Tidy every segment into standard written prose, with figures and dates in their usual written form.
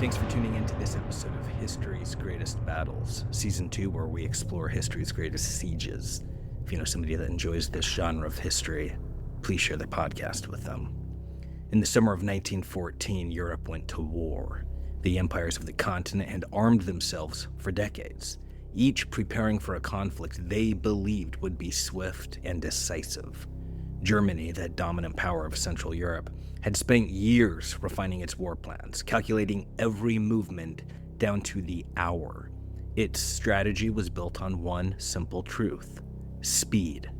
Thanks for tuning in to this episode of History's Greatest Battles, Season 2, where we explore history's greatest sieges. If you know somebody that enjoys this genre of history, please share the podcast with them. In the summer of 1914, Europe went to war. The empires of the continent had armed themselves for decades, each preparing for a conflict they believed would be swift and decisive. Germany, the dominant power of Central Europe, had spent years refining its war plans, calculating every movement down to the hour. Its strategy was built on one simple truth: speed.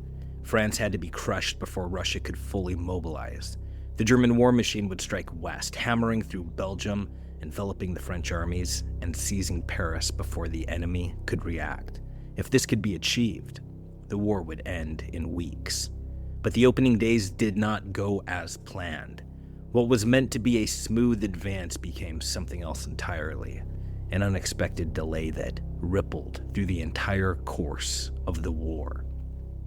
France had to be crushed before Russia could fully mobilize. The German war machine would strike west, hammering through Belgium, enveloping the French armies, and seizing Paris before the enemy could react. If this could be achieved, the war would end in weeks. But the opening days did not go as planned. What was meant to be a smooth advance became something else entirely, an unexpected delay that rippled through the entire course of the war.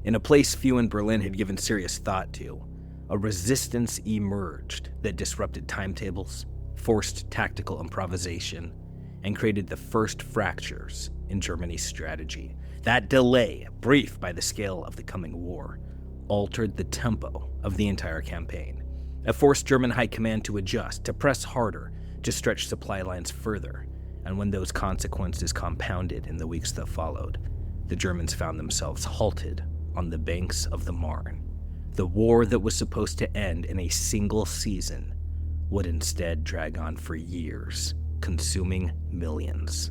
In a place few in Berlin had given serious thought to, a resistance emerged that disrupted timetables, forced tactical improvisation, and created the first fractures in Germany's strategy. That delay, brief by the scale of the coming war, altered the tempo of the entire campaign. It forced German high command to adjust, to press harder, to stretch supply lines further, and when those consequences compounded in the weeks that followed, the Germans found themselves halted on the banks of the Marne. The war that was supposed to end in a single season would instead drag on for years, consuming millions.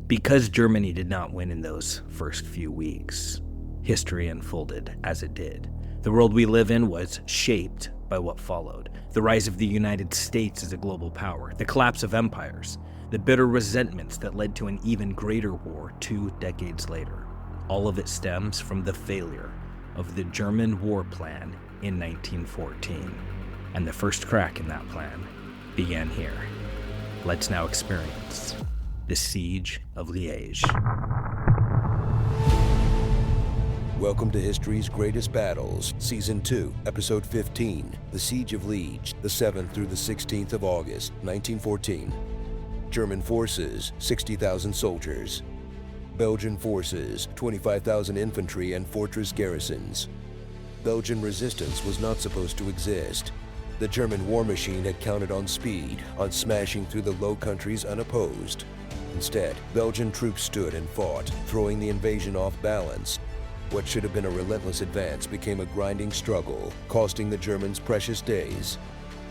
Because Germany did not win in those first few weeks, history unfolded as it did. The world we live in was shaped by what followed: the rise of the United States as a global power, the collapse of empires, the bitter resentments that led to an even greater war 2 decades later. All of it stems from the failure of the German war plan in 1914. And the first crack in that plan began here. Let's now experience the Siege of Liege. Welcome to History's Greatest Battles, Season 2, Episode 15, The Siege of Liege, the 7th through the 16th of August, 1914. German forces, 60,000 soldiers. Belgian forces, 25,000 infantry and fortress garrisons. Belgian resistance was not supposed to exist. The German war machine had counted on speed, on smashing through the Low Countries unopposed. Instead, Belgian troops stood and fought, throwing the invasion off balance. What should have been a relentless advance became a grinding struggle, costing the Germans precious days.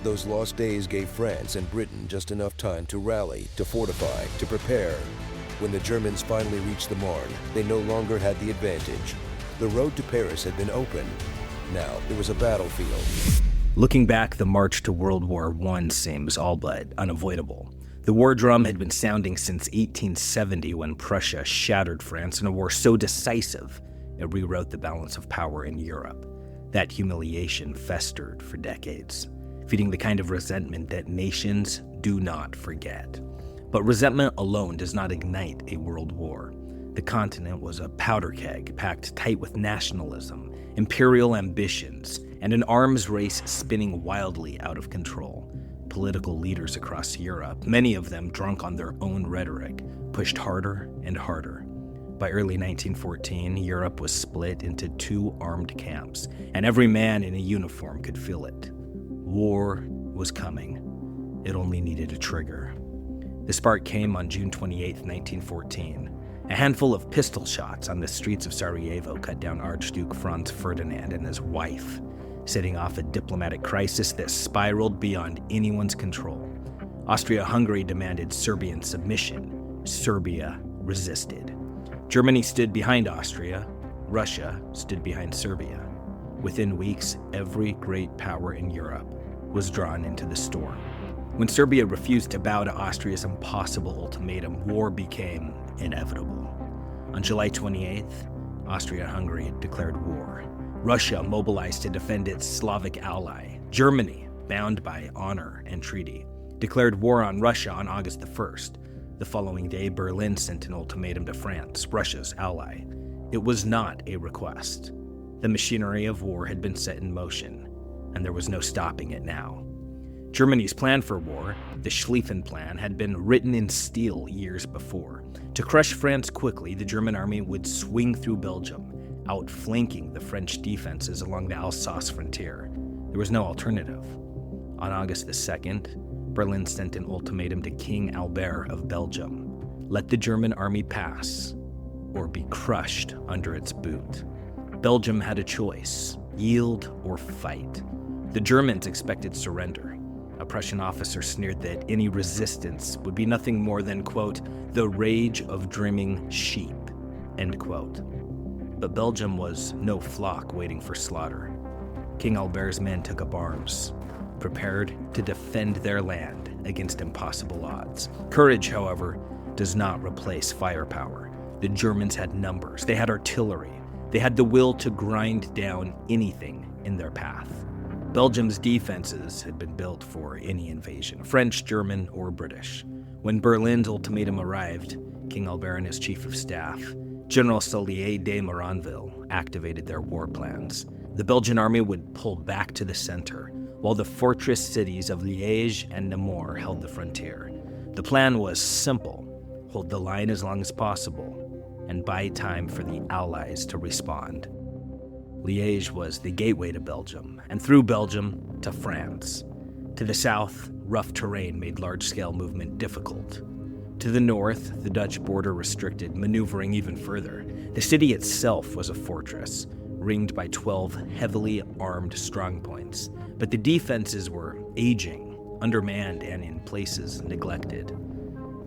Those lost days gave France and Britain just enough time to rally, to fortify, to prepare. When the Germans finally reached the Marne, they no longer had the advantage. The road to Paris had been open. Now there was a battlefield. Looking back, the march to World War I seems all but unavoidable. The war drum had been sounding since 1870 when Prussia shattered France in a war so decisive it rewrote the balance of power in Europe. That humiliation festered for decades, feeding the kind of resentment that nations do not forget. But resentment alone does not ignite a world war. The continent was a powder keg packed tight with nationalism, imperial ambitions, and an arms race spinning wildly out of control. Political leaders across Europe, many of them drunk on their own rhetoric, pushed harder and harder. By early 1914, Europe was split into 2 armed camps, and every man in a uniform could feel it. War was coming. It only needed a trigger. The spark came on June 28, 1914. A handful of pistol shots on the streets of Sarajevo cut down Archduke Franz Ferdinand and his wife, setting off a diplomatic crisis that spiraled beyond anyone's control. Austria-Hungary demanded Serbian submission. Serbia resisted. Germany stood behind Austria. Russia stood behind Serbia. Within weeks, every great power in Europe was drawn into the storm. When Serbia refused to bow to Austria's impossible ultimatum, war became inevitable. On July 28th, Austria-Hungary declared war. Russia mobilized to defend its Slavic ally. Germany, bound by honor and treaty, declared war on Russia on August the 1st. The following day, Berlin sent an ultimatum to France, Russia's ally. It was not a request. The machinery of war had been set in motion, and there was no stopping it now. Germany's plan for war, the Schlieffen Plan, had been written in steel years before. To crush France quickly, the German army would swing through Belgium, outflanking the French defenses along the Alsace frontier. There was no alternative. On August the 2nd, Berlin sent an ultimatum to King Albert of Belgium. Let the German army pass, or be crushed under its boot. Belgium had a choice, yield or fight. The Germans expected surrender. A Prussian officer sneered that any resistance would be nothing more than, quote, the rage of dreaming sheep, end quote. But Belgium was no flock waiting for slaughter. King Albert's men took up arms, prepared to defend their land against impossible odds. Courage, however, does not replace firepower. The Germans had numbers, they had artillery, they had the will to grind down anything in their path. Belgium's defenses had been built for any invasion, French, German, or British. When Berlin's ultimatum arrived, King Albert and his chief of staff, General Solier de Moranville, activated their war plans. The Belgian army would pull back to the center, while the fortress cities of Liege and Namur held the frontier. The plan was simple: hold the line as long as possible, and buy time for the Allies to respond. Liege was the gateway to Belgium, and through Belgium to France. To the south, rough terrain made large-scale movement difficult. To the north, the Dutch border restricted maneuvering even further. The city itself was a fortress, ringed by 12 heavily armed strongpoints, but the defenses were aging, undermanned, and in places neglected.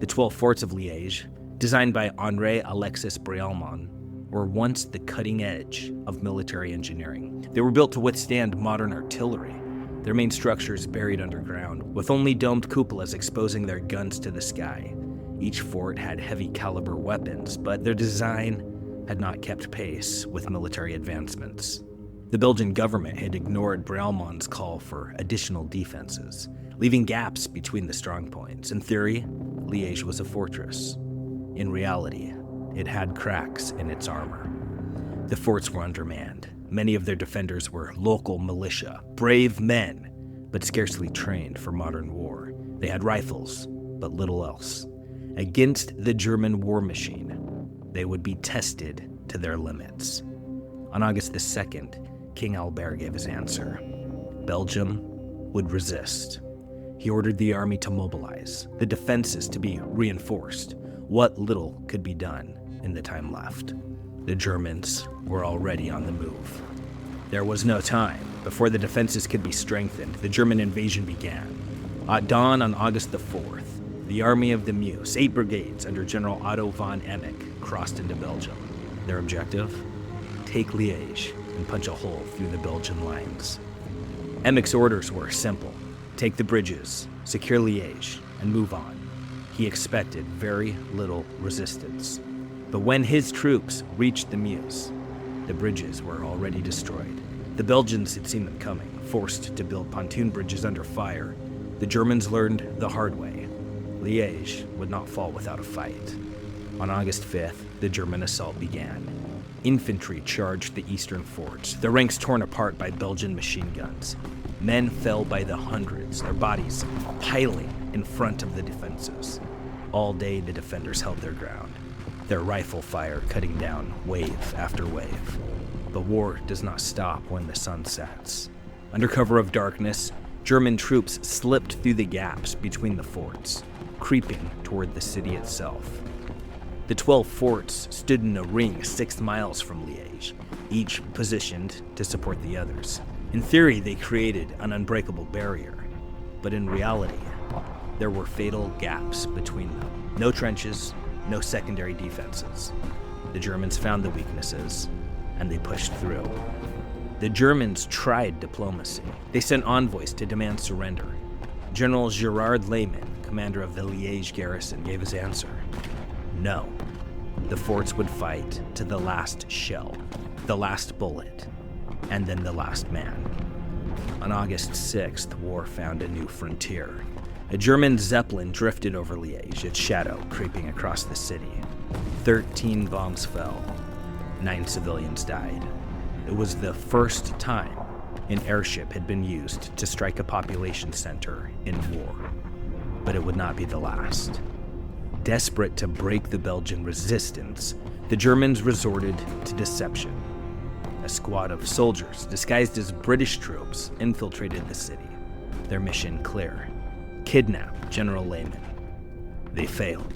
The 12 forts of Liege, designed by Henri Alexis Brialmont, were once the cutting edge of military engineering. They were built to withstand modern artillery, their main structures buried underground, with only domed cupolas exposing their guns to the sky. Each fort had heavy caliber weapons, but their design had not kept pace with military advancements. The Belgian government had ignored Brialmont's call for additional defenses, leaving gaps between the strongpoints. In theory, Liege was a fortress. In reality, it had cracks in its armor. The forts were undermanned. Many of their defenders were local militia, brave men, but scarcely trained for modern war. They had rifles, but little else. Against the German war machine, they would be tested to their limits. On August the 2nd, King Albert gave his answer. Belgium would resist. He ordered the army to mobilize, the defenses to be reinforced. What little could be done in the time left. The Germans were already on the move. There was no time. Before the defenses could be strengthened, the German invasion began. At dawn on August the 4th, the Army of the Meuse, 8 brigades under General Otto von Emich, crossed into Belgium. Their objective? Take Liege and punch a hole through the Belgian lines. Emich's orders were simple: take the bridges, secure Liege, and move on. He expected very little resistance. But when his troops reached the Meuse, the bridges were already destroyed. The Belgians had seen them coming, forced to build pontoon bridges under fire. The Germans learned the hard way. Liege would not fall without a fight. On August 5th, the German assault began. Infantry charged the eastern forts, their ranks torn apart by Belgian machine guns. Men fell by the hundreds, their bodies piling in front of the defenses. All day, the defenders held their ground, their rifle fire cutting down wave after wave. But war does not stop when the sun sets. Under cover of darkness, German troops slipped through the gaps between the forts, creeping toward the city itself. The 12 forts stood in a ring 6 miles from Liege, each positioned to support the others. In theory, they created an unbreakable barrier, but in reality, there were fatal gaps between them. No trenches, no secondary defenses. The Germans found the weaknesses, and they pushed through. The Germans tried diplomacy. They sent envoys to demand surrender. General Gerard Lehmann, commander of the Liege garrison, gave his answer. No. The forts would fight to the last shell, the last bullet, and then the last man. On August 6th, war found a new frontier. A German Zeppelin drifted over Liege, its shadow creeping across the city. 13 bombs fell. 9 civilians died. It was the first time An airship had been used to strike a population center in war, but it would not be the last. Desperate to break the Belgian resistance, the Germans resorted to deception. A squad of soldiers, disguised as British troops, infiltrated the city. Their mission clear: kidnap General Lehmann. They failed.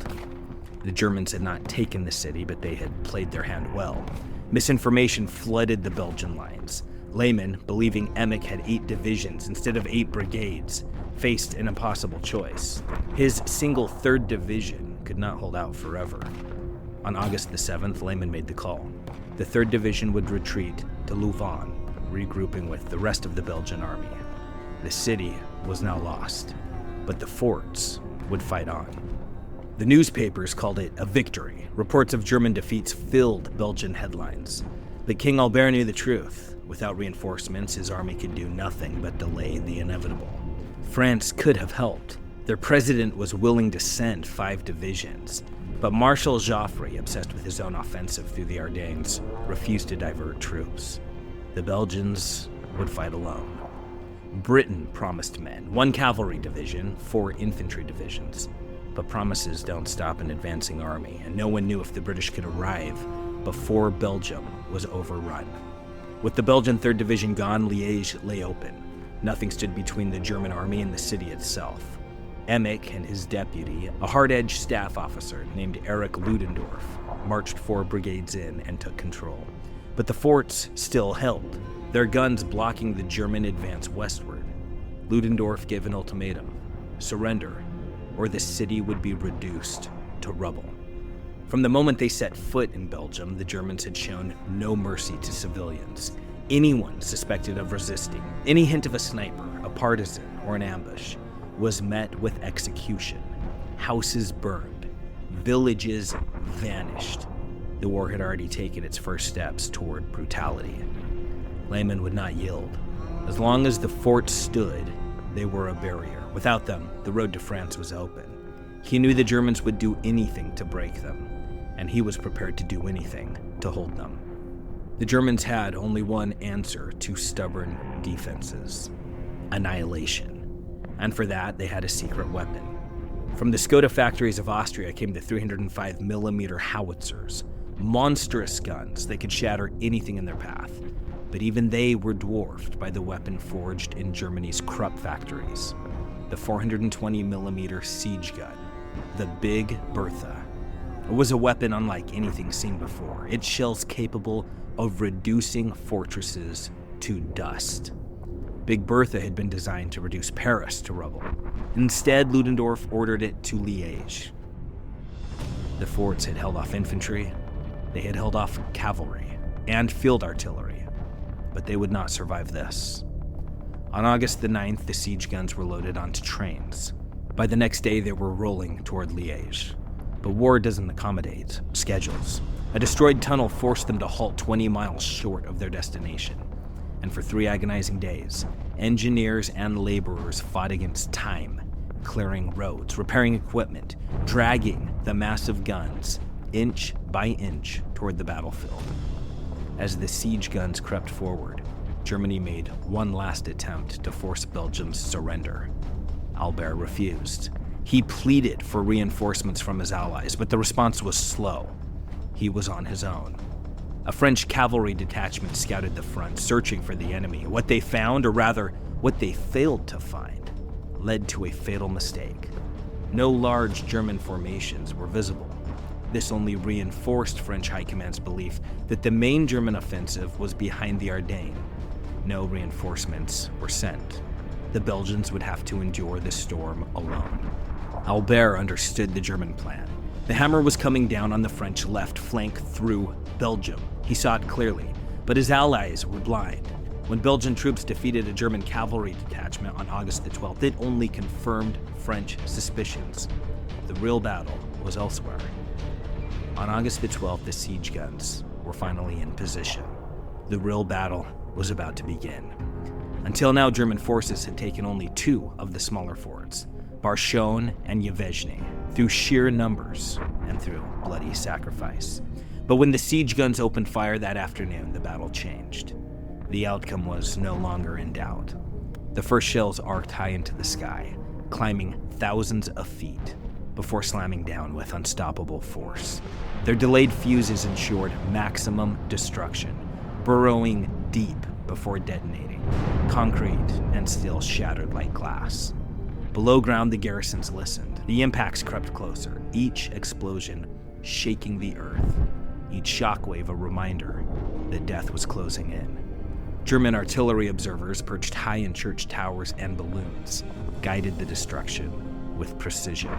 The Germans had not taken the city, but they had played their hand well. Misinformation flooded the Belgian lines. Lehmann, believing Emich had 8 divisions instead of 8 brigades, faced an impossible choice. His single 3rd Division could not hold out forever. On August the 7th, Lehmann made the call. The 3rd Division would retreat to Louvain, regrouping with the rest of the Belgian army. The city was now lost, but the forts would fight on. The newspapers called it a victory. Reports of German defeats filled Belgian headlines. But King Albert knew the truth. Without reinforcements, his army could do nothing but delay the inevitable. France could have helped. Their president was willing to send 5 divisions, but Marshal Joffre, obsessed with his own offensive through the Ardennes, refused to divert troops. The Belgians would fight alone. Britain promised men, 1 cavalry division, 4 infantry divisions. But promises don't stop an advancing army, and no one knew if the British could arrive before Belgium was overrun. With the Belgian 3rd Division gone, Liege lay open. Nothing stood between the German army and the city itself. Emich and his deputy, a hard-edged staff officer named Erich Ludendorff, marched 4 brigades in and took control. But the forts still held, their guns blocking the German advance westward. Ludendorff gave an ultimatum: surrender, or the city would be reduced to rubble. From the moment they set foot in Belgium, the Germans had shown no mercy to civilians. Anyone suspected of resisting, any hint of a sniper, a partisan, or an ambush, was met with execution. Houses burned. Villages vanished. The war had already taken its first steps toward brutality. Lehmann would not yield. As long as the forts stood, they were a barrier. Without them, the road to France was open. He knew the Germans would do anything to break them, and he was prepared to do anything to hold them. The Germans had only one answer to stubborn defenses: annihilation. And for that, they had a secret weapon. From the Skoda factories of Austria came the 305mm howitzers, monstrous guns that could shatter anything in their path. But even they were dwarfed by the weapon forged in Germany's Krupp factories: the 420mm siege gun, the Big Bertha. It was a weapon unlike anything seen before. Its shells capable of reducing fortresses to dust. Big Bertha had been designed to reduce Paris to rubble. Instead, Ludendorff ordered it to Liege. The forts had held off infantry, they had held off cavalry, and field artillery, but they would not survive this. On August the 9th, the siege guns were loaded onto trains. By the next day, they were rolling toward Liege. But war doesn't accommodate schedules. A destroyed tunnel forced them to halt 20 miles short of their destination. And for 3 agonizing days, engineers and laborers fought against time, clearing roads, repairing equipment, dragging the massive guns inch by inch toward the battlefield. As the siege guns crept forward, Germany made one last attempt to force Belgium's surrender. Albert refused. He pleaded for reinforcements from his allies, but the response was slow. He was on his own. A French cavalry detachment scouted the front, searching for the enemy. What they found, or rather, what they failed to find, led to a fatal mistake. No large German formations were visible. This only reinforced French High Command's belief that the main German offensive was behind the Ardennes. No reinforcements were sent. The Belgians would have to endure the storm alone. Albert understood the German plan. The hammer was coming down on the French left flank through Belgium. He saw it clearly, but his allies were blind. When Belgian troops defeated a German cavalry detachment on August the 12th, it only confirmed French suspicions. The real battle was elsewhere. On August the 12th, the siege guns were finally in position. The real battle was about to begin. Until now, German forces had taken only 2 of the smaller forts, Barchon and Yvezhny, through sheer numbers and through bloody sacrifice. But when the siege guns opened fire that afternoon, the battle changed. The outcome was no longer in doubt. The first shells arced high into the sky, climbing thousands of feet before slamming down with unstoppable force. Their delayed fuses ensured maximum destruction, burrowing deep before detonating. Concrete and steel shattered like glass. Below ground, the garrisons listened. The impacts crept closer, each explosion shaking the earth, each shockwave a reminder that death was closing in. German artillery observers perched high in church towers and balloons guided the destruction with precision.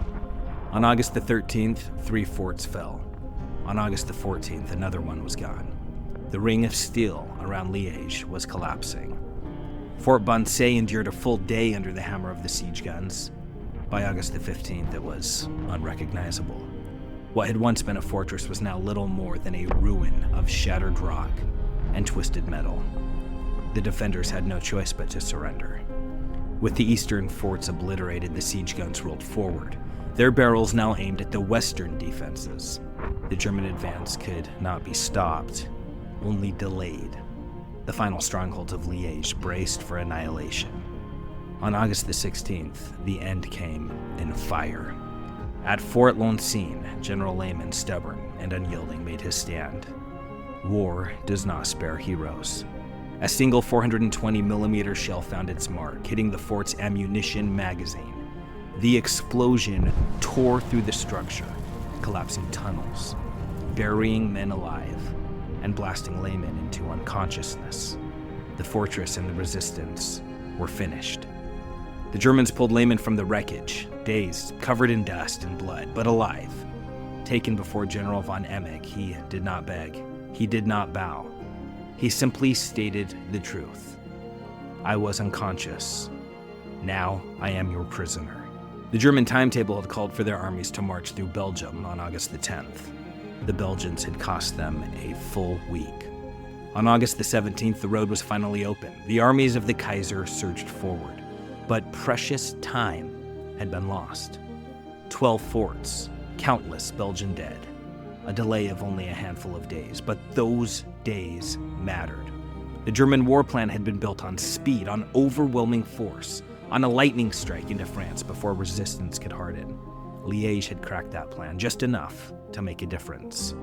On August the 13th, 3 forts fell. On August the 14th, another one was gone. The ring of steel around Liege was collapsing. Fort Bonset endured a full day under the hammer of the siege guns. By August the 15th, it was unrecognizable. What had once been a fortress was now little more than a ruin of shattered rock and twisted metal. The defenders had no choice but to surrender. With the eastern forts obliterated, the siege guns rolled forward, their barrels now aimed at the western defenses. The German advance could not be stopped, only delayed. The final strongholds of Liege braced for annihilation. On August the 16th, the end came in fire. At Fort Longines, General Lehman, stubborn and unyielding, made his stand. War does not spare heroes. A single 420mm shell found its mark, hitting the fort's ammunition magazine. The explosion tore through the structure, collapsing tunnels, burying men alive, and blasting laymen into unconsciousness. The fortress and the resistance were finished. The Germans pulled laymen from the wreckage, dazed, covered in dust and blood, but alive. Taken before General von Emig, he did not beg. He did not bow. He simply stated the truth. I was unconscious. Now I am your prisoner. The German timetable had called for their armies to march through Belgium on August the 10th. The Belgians had cost them a full week. On August the 17th, the road was finally open. The armies of the Kaiser surged forward, but precious time had been lost. 12 forts, countless Belgian dead. A delay of only a handful of days, but those days mattered. The German war plan had been built on speed, on overwhelming force, on a lightning strike into France before resistance could harden. Liege had cracked that plan, just enough to make a difference.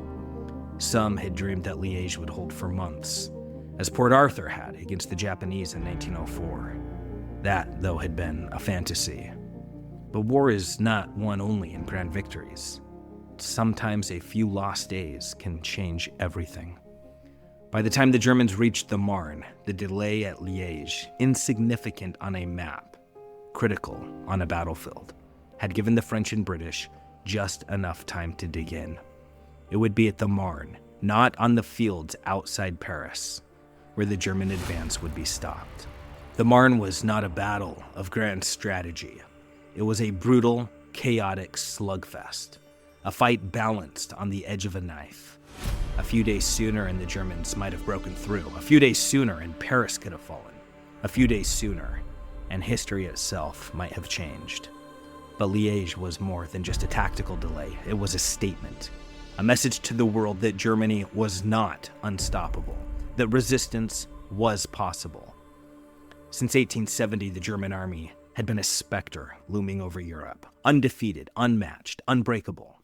Some had dreamed that Liege would hold for months, as Port Arthur had against the Japanese in 1904. That, though, had been a fantasy. But war is not won only in grand victories. Sometimes a few lost days can change everything. By the time the Germans reached the Marne, the delay at Liege, insignificant on a map, critical on a battlefield, had given the French and British just enough time to dig in. It would be at the Marne, not on the fields outside Paris, where the German advance would be stopped. The Marne was not a battle of grand strategy. It was a brutal, chaotic slugfest, a fight balanced on the edge of a knife. A few days sooner and the Germans might have broken through. A few days sooner and Paris could have fallen. A few days sooner and history itself might have changed. But Liege was more than just a tactical delay. It was a statement, a message to the world that Germany was not unstoppable, that resistance was possible. Since 1870, the German army had been a specter looming over Europe, undefeated, unmatched, unbreakable.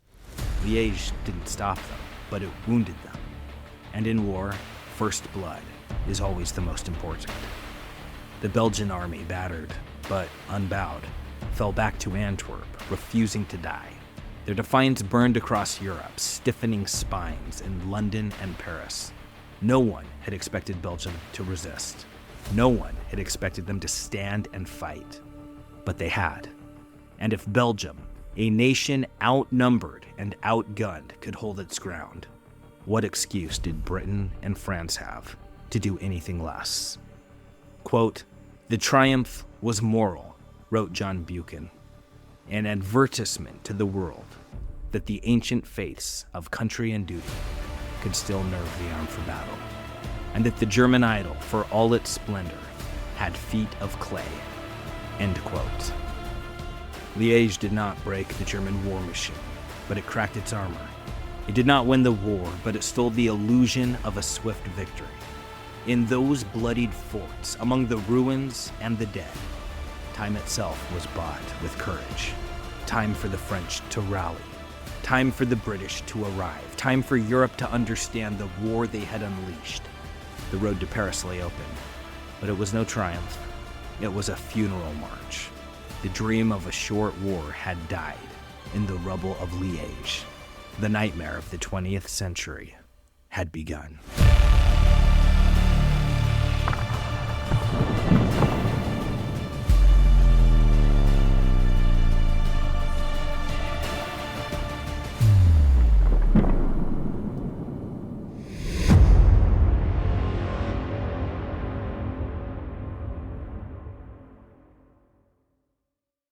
Liege didn't stop them, but it wounded them. And in war, first blood is always the most important. The Belgian army, battered but unbowed, fell back to Antwerp, refusing to die. Their defiance burned across Europe, stiffening spines in London and Paris. No one had expected Belgium to resist. No one had expected them to stand and fight. But they had. And if Belgium, a nation outnumbered and outgunned, could hold its ground, what excuse did Britain and France have to do anything less? Quote, "The triumph was moral," wrote John Buchan, an advertisement to the world that the ancient faiths of country and duty could still nerve the arm for battle, and that the German idol, for all its splendor, had feet of clay. End quote. Liege did not break the German war machine, but it cracked its armor. It did not win the war, but it stole the illusion of a swift victory. In those bloodied forts, among the ruins and the dead, time itself was bought with courage. Time for the French to rally. Time for the British to arrive. Time for Europe to understand the war they had unleashed. The road to Paris lay open, but it was no triumph. It was a funeral march. The dream of a short war had died in the rubble of Liege. The nightmare of the 20th century had begun.